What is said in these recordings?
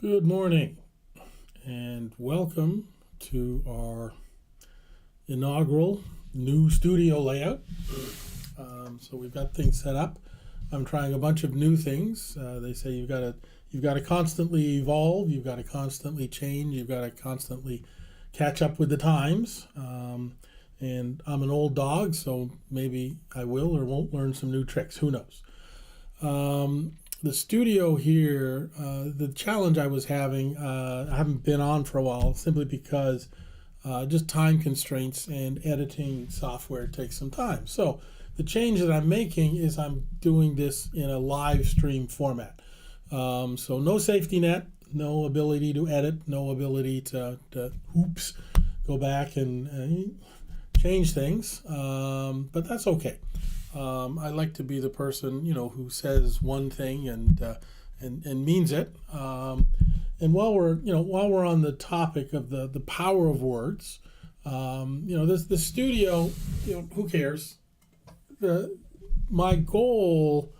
Good morning and welcome to our inaugural new studio layout. So we've got things set up. I'm trying a bunch of new things. They say you've got to constantly evolve. You've got to constantly change. You've got to constantly catch up with the times. And I'm an old dog, so maybe I will or won't learn some new tricks. Who knows? The studio here, the challenge I was having, I haven't been on for a while simply because just time constraints and editing software takes some time. So the change that I'm making is I'm doing this in a live stream format. So no safety net, no ability to edit, no ability to go back and change things, but that's okay. I like to be the person, who says one thing and means it. And while we're on the topic of the power of words, the studio, who cares? My goal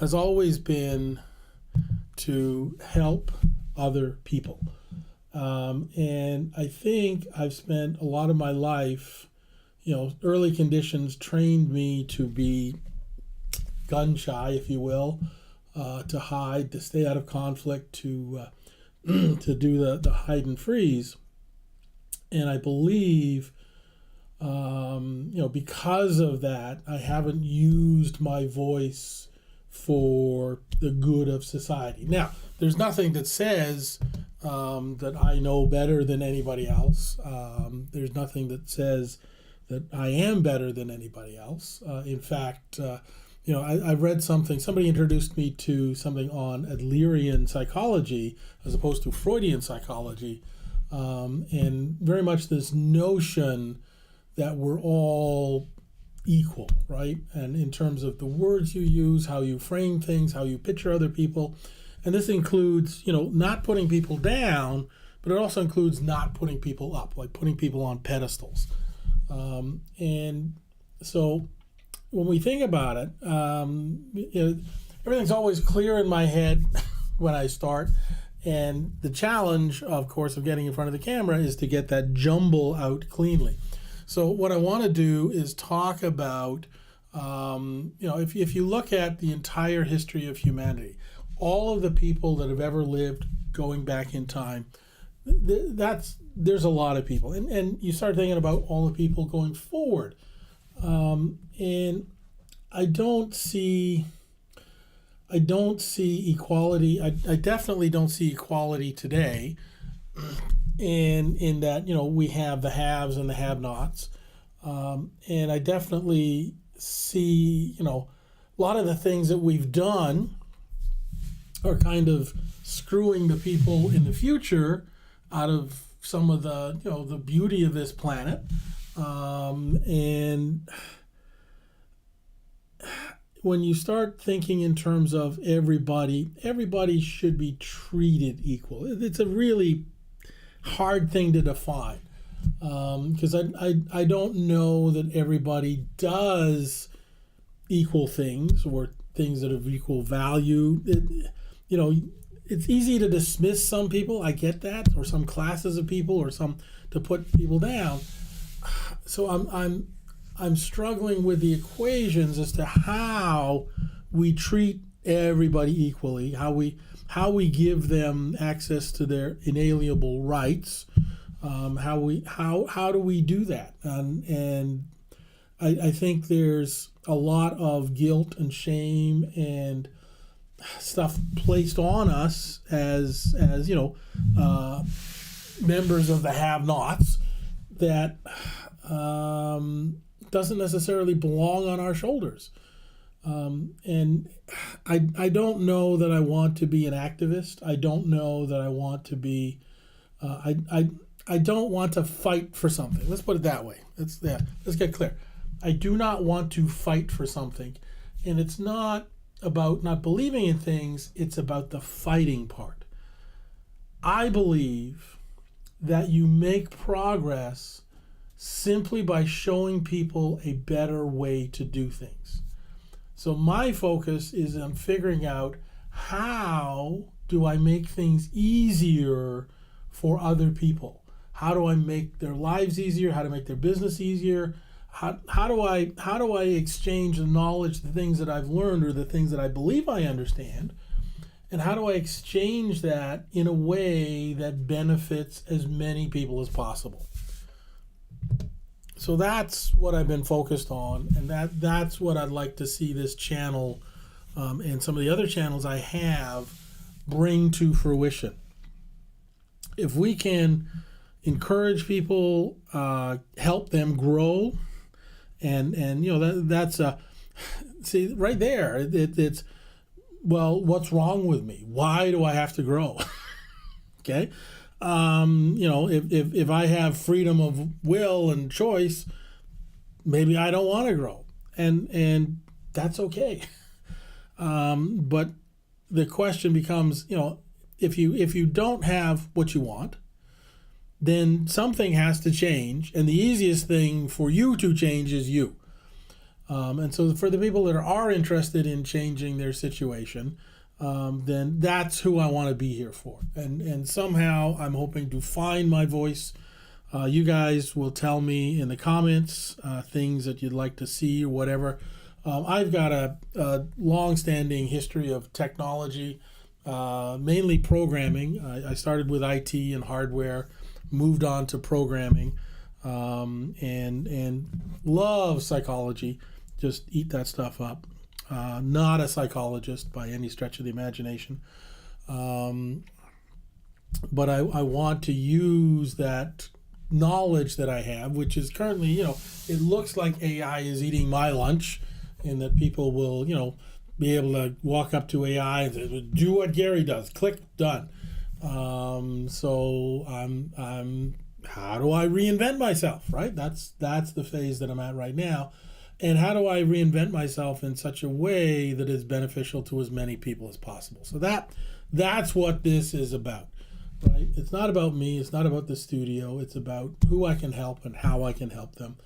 has always been to help other people, and I think I've spent a lot of my life. Early conditions trained me to be gun shy, if you will, to hide, to stay out of conflict, to do the hide and freeze. And I believe, because of that, I haven't used my voice for the good of society. Now, there's nothing that says that I know better than anybody else. There's nothing that says that I am better than anybody else. In fact, I read something, somebody introduced me to something on Adlerian psychology as opposed to Freudian psychology, and very much this notion that we're all equal, right? And in terms of the words you use, how you frame things, how you picture other people. And this includes, not putting people down, but it also includes not putting people up, like putting people on pedestals. And so when we think about it, everything's always clear in my head when I start. And the challenge, of course, of getting in front of the camera is to get that jumble out cleanly. So what I want to do is talk about, if you look at the entire history of humanity, all of the people that have ever lived going back in time, there's a lot of people, and you start thinking about all the people going forward, and I don't see equality. I definitely don't see equality today, and in that we have the haves and the have-nots, and I definitely see a lot of the things that we've done are kind of screwing the people in the future out of some of the beauty of this planet, and when you start thinking in terms of everybody should be treated equal. It's a really hard thing to define, because I don't know that everybody does equal things or things that have equal value. It's easy to dismiss some people. I get that, or some classes of people, or some to put people down. So I'm struggling with the equations as to how we treat everybody equally, how we give them access to their inalienable rights. How do we do that? And I think there's a lot of guilt and shame and stuff placed on us as members of the have-nots that doesn't necessarily belong on our shoulders. And I don't know that I want to be an activist. I don't know that I want to be. I don't want to fight for something. Let's put it that way. Let's get clear. I do not want to fight for something, and it's not about not believing in things, it's about the fighting part. I believe that you make progress simply by showing people a better way to do things. So my focus is on figuring out how do I make things easier for other people? How do I make their lives easier? How to make their business easier? How do I exchange the knowledge, the things that I've learned or the things that I believe I understand? And how do I exchange that in a way that benefits as many people as possible? So that's what I've been focused on, and that's what I'd like to see this channel and some of the other channels I have bring to fruition. If we can encourage people, help them grow, and that's see right there. It's well, what's wrong with me? Why do I have to grow? Okay, if I have freedom of will and choice, maybe I don't want to grow, and that's okay. But the question becomes, if you don't have what you want, then something has to change, and the easiest thing for you to change is you. And so for the people that are interested in changing their situation, then that's who I want to be here for. And somehow I'm hoping to find my voice. You guys will tell me in the comments things that you'd like to see or whatever. I've got a long-standing history of technology, mainly programming. I started with IT and hardware, moved on to programming, and love psychology. Just eat that stuff up. Not a psychologist by any stretch of the imagination. But I want to use that knowledge that I have, which is currently, it looks like AI is eating my lunch, and that people will, be able to walk up to AI and say, do what Gary does, click, done. So I'm how do I reinvent myself, right? That's the phase that I'm at right now. And how do I reinvent myself in such a way that is beneficial to as many people as possible? So that's what this is about, right? It's not about me. It's not about the studio. It's about who I can help and how I can help them.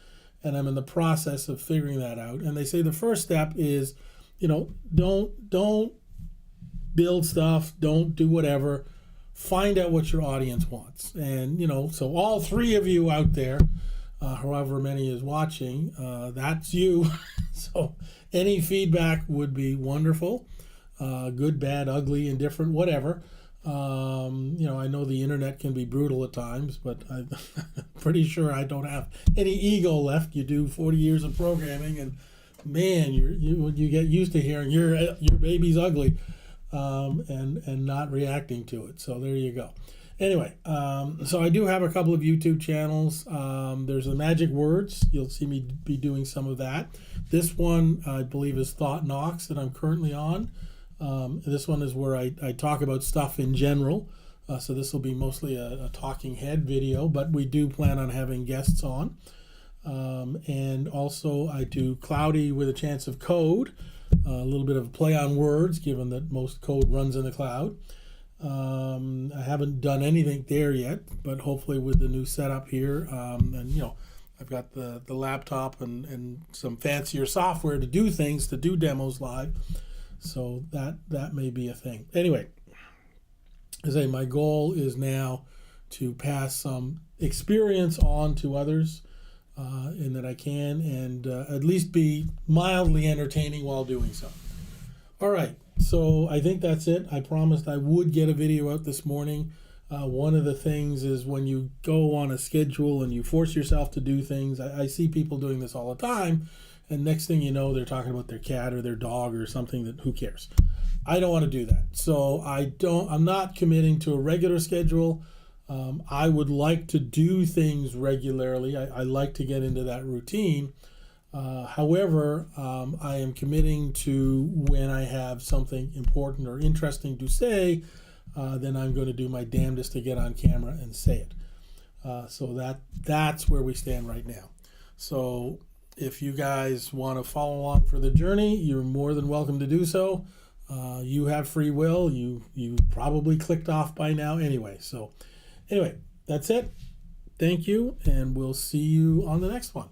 And I'm in the process of figuring that out. And they say the first step is, don't build stuff. Don't do whatever. Find out what your audience wants. And, so all three of you out there, however many is watching, that's you. So any feedback would be wonderful. Good, bad, ugly, indifferent, whatever. I know the internet can be brutal at times, but I'm pretty sure I don't have any ego left. You do 40 years of programming, and man, you get used to hearing your baby's ugly, and not reacting to it. So there you go. Anyway, so I do have a couple of YouTube channels. There's the Magic Words. You'll see me be doing some of that. This one, I believe, is Thought Knocks that I'm currently on. This one is where I talk about stuff in general. So this will be mostly a talking head video, but we do plan on having guests on. And also I do Cloudy with a Chance of Code, a little bit of a play on words, given that most code runs in the cloud. I haven't done anything there yet, but hopefully with the new setup here, and I've got the laptop and some fancier software to do things, to do demos live. So that may be a thing. Anyway, as I say, my goal is now to pass some experience on to others, in that I can, and at least be mildly entertaining while doing so. All right, so I think that's it. I promised I would get a video out this morning. One of the things is when you go on a schedule and you force yourself to do things, I see people doing this all the time, and next thing you know, they're talking about their cat or their dog or something that, who cares? I don't want to do that. So I'm not committing to a regular schedule. I would like to do things regularly. I like to get into that routine. However, I am committing to when I have something important or interesting to say, then I'm going to do my damnedest to get on camera and say it. So that's where we stand right now. So if you guys want to follow along for the journey, you're more than welcome to do so. You have free will. You probably clicked off by now anyway. So anyway, that's it. Thank you, and we'll see you on the next one.